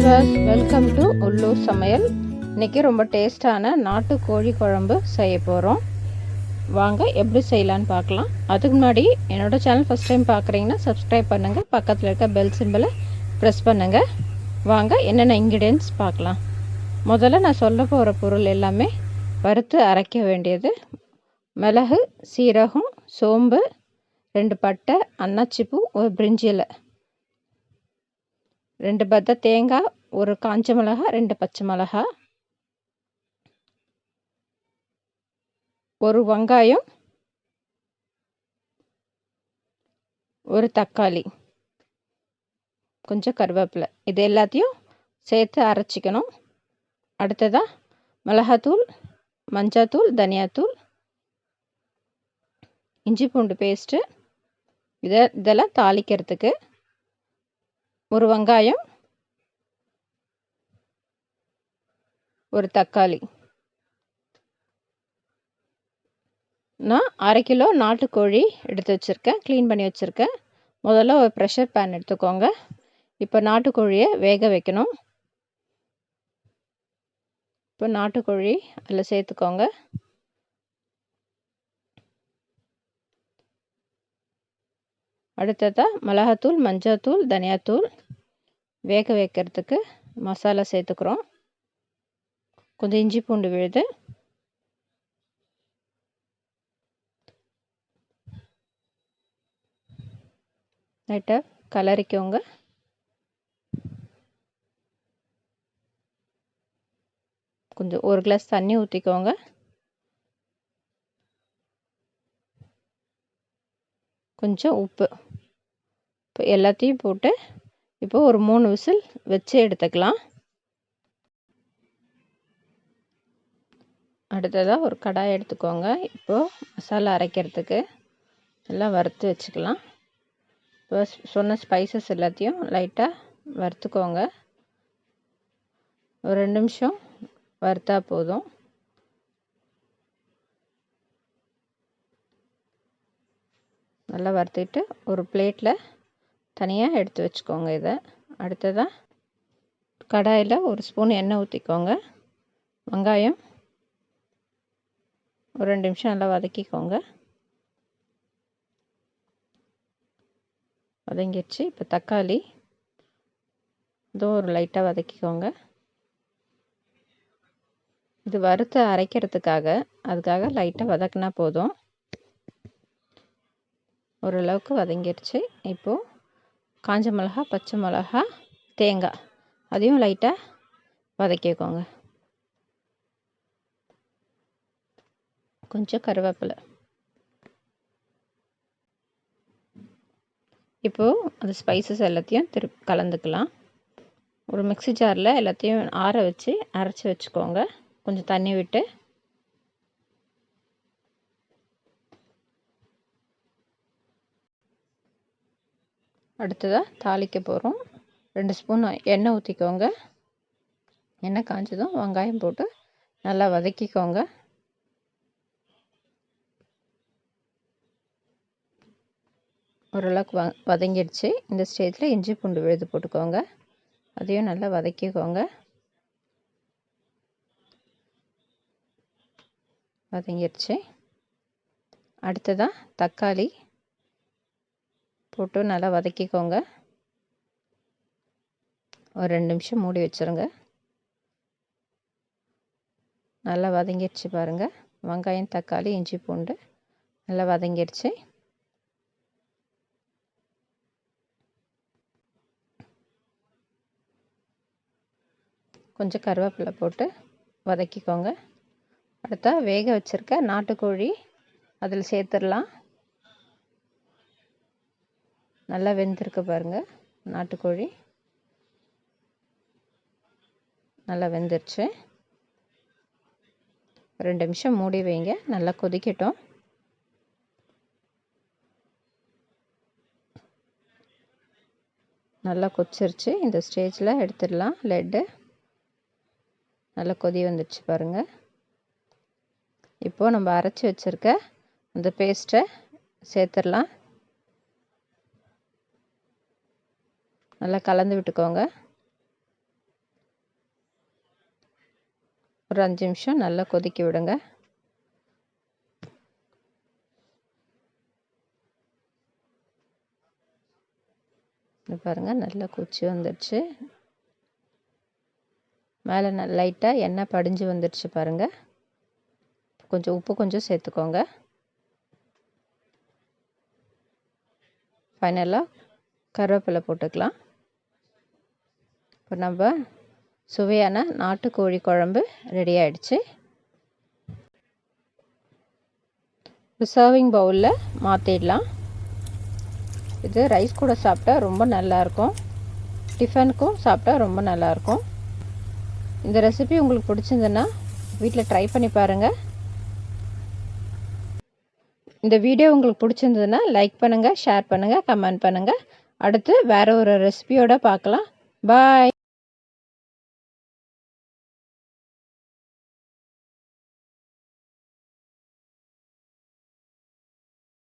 Viewers, welcome to உள்ளூர் சமையல். இன்றைக்கி ரொம்ப டேஸ்டான நாட்டு கோழி குழம்பு செய்ய போகிறோம். வாங்க எப்படி செய்யலான்னு பார்க்கலாம். அதுக்கு முன்னாடி என்னோடய சேனல் ஃபஸ்ட் டைம் பார்க்குறீங்கன்னா சப்ஸ்கிரைப் பண்ணுங்கள், பக்கத்தில் இருக்க பெல் சிம்பிளை ப்ரெஸ் பண்ணுங்கள். வாங்க என்னென்ன இன்க்ரீடியன்ட்ஸ் பார்க்கலாம். முதல்ல நான் சொல்ல போகிற பொருள் எல்லாமே வறுத்து அரைக்க வேண்டியது. மிளகு, சீரகம், சோம்பு, 2 பட்டை, அன்னாச்சிப்பூ, ஒரு பிரிஞ்சி இலை, 2 பத்த தேங்காய், ஒரு காஞ்ச மிளகாய், 2 பச்சை மிளகாய், ஒரு வெங்காயம், ஒரு தக்காளி, கொஞ்சம் கருவேப்பிலை. இது எல்லாத்தையும் சேர்த்து அரைச்சிக்கணும். அடுத்ததாக மிளகாத்தூள், மஞ்சத்தூள், தனியாத்தூள், இஞ்சி பூண்டு பேஸ்ட்டு, இதெல்லாம் தாளிக்கிறதுக்கு. ஒரு வெங்காயம், ஒரு தக்காளி. நான் 1/2 கிலோ நாட்டுக்கோழி எடுத்து வச்சுருக்கேன், க்ளீன் பண்ணி வச்சுருக்கேன். முதல்ல ஒரு ப்ரெஷர் பேன் எடுத்துக்கோங்க. இப்போ நாட்டுக்கோழியை வேக வைக்கணும். இப்போ நாட்டுக்கோழி அதில் சேர்த்துக்கோங்க. அடுத்ததாக மிளகாத்தூள், மஞ்சத்தூள், தனியாத்தூள் வேக வைக்கிறதுக்கு மசாலா சேர்த்துக்கிறோம். கொஞ்சம் இஞ்சி பூண்டு விழுது, லைட்டாக கலரிக்கோங்க. கொஞ்சம் 1 கிளாஸ் தண்ணி ஊற்றிக்கோங்க. கொஞ்சம் உப்பு. இப்போ எல்லாத்தையும் போட்டு இப்போ ஒரு 3 விசில் வச்சு எடுத்துக்கலாம். அடுத்ததாக ஒரு கடாய் எடுத்துக்கோங்க. இப்போது மசாலா அரைக்கிறதுக்கு எல்லாம் வறுத்து வச்சுக்கலாம். இப்போ சொன்ன ஸ்பைசஸ் எல்லாத்தையும் லைட்டாக வறுத்துக்கோங்க. ஒரு 2 நிமிஷம் வறுத்தா போதும். நல்லா வறுத்துட்டு ஒரு பிளேட்டில் தனியாக எடுத்து வச்சுக்கோங்க. இதை அடுத்ததாக கடாயில் ஒரு ஸ்பூன் எண்ணெய் ஊற்றிக்கோங்க. வெங்காயம் ஒரு 2 நிமிஷம் நல்லா வதக்கிக்கோங்க. வதங்கிடுச்சு. இப்போ தக்காளி இதோ ஒரு லைட்டாக வதக்கிக்கோங்க. இது வறுத்து அரைக்கிறதுக்காக, அதுக்காக லைட்டாக வதக்கினா போதும். ஓரளவுக்கு வதங்கிடுச்சு. இப்போது காஞ்ச மிளகா, பச்சை மிளகா, தேங்காய் அதையும் லைட்டாக வதக்கிக்கோங்க. கொஞ்சம் கருவேப்பிலை. இப்போது அந்த ஸ்பைசஸ் எல்லாத்தையும் கலந்துக்கலாம். ஒரு மிக்ஸி ஜாரில் எல்லாத்தையும் ஆற வச்சு அரைச்சி வச்சுக்கோங்க, கொஞ்சம் தண்ணி விட்டு. அடுத்ததாக தாளிக்க போகிறோம். 2 ஸ்பூன் எண்ணெய் ஊற்றிக்கோங்க. எண்ணெய் காஞ்சதும் வெங்காயம் போட்டு நல்லா வதக்கிக்கோங்க. ஓரளவுக்கு வதங்கிடுச்சு. இந்த ஸ்டேஜில் இஞ்சி பூண்டு விழுது போட்டுக்கோங்க. அதையும் நல்லா வதக்கிக்கோங்க. வதங்கிடுச்சு. அடுத்ததாக தக்காளி போட்டு நல்லா வதக்கிக்கோங்க. ஒரு 2 நிமிஷம் மூடி வச்சுருங்க. நல்லா வதங்கிடுச்சு பாருங்கள். வெங்காயம், தக்காளி, இஞ்சி பூண்டு நல்லா வதங்கிடுச்சு. கொஞ்சம் கருவேப்பிலை போட்டு வதக்கிக்கோங்க. அடுத்தா வேக வச்சுருக்க நாட்டுக்கோழி அதில் சேர்த்துடலாம். நல்லா வெந்திருக்கு பாருங்கள். நாட்டுக்கோழி நல்லா வெந்துருச்சு. 2 நிமிஷம் மூடி வைங்க, நல்லா கொதிக்கட்டும். நல்லா கொதிச்சிருச்சு. இந்த ஸ்டேஜில் எடுத்துடலாம் லெட்டு. நல்லா கொதி வந்துடுச்சு பாருங்கள். இப்போது நம்ம அரைச்சி வச்சுருக்க அந்த பேஸ்ட்டை சேர்த்துடலாம். நல்லா கலந்து விட்டுக்கோங்க. ஒரு 5 நிமிஷம் நல்லா கொதிக்க விடுங்க. இது பாருங்கள் நல்லா கொச்சி வந்துடுச்சு. மேலே லைட்டாக எண்ணெய் படிஞ்சு வந்துடுச்சு பாருங்கள். கொஞ்சம் உப்பு கொஞ்சம் சேர்த்துக்கோங்க. ஃபைனலாக கருவேப்பிலை போட்டுக்கலாம். இப்போ நம்ம சுவையான நாட்டுக்கோழி குழம்பு ரெடி ஆகிடுச்சு. ஒரு சர்விங் பவுலில் மாற்றிடலாம். இது ரைஸ் கூட சாப்பிட்டா ரொம்ப நல்லாயிருக்கும். டிஃபனுக்கும் சாப்பிட்டா ரொம்ப நல்லாயிருக்கும். இந்த ரெசிபி உங்களுக்கு பிடிச்சிருந்துன்னா வீட்டில் ட்ரை பண்ணி பாருங்கள். இந்த வீடியோ உங்களுக்கு பிடிச்சிருந்ததுன்னா லைக் பண்ணுங்கள், ஷேர் பண்ணுங்கள், கமெண்ட் பண்ணுங்கள். அடுத்து வேறு ஒரு ரெசிபியோடு பார்க்கலாம். பாய்.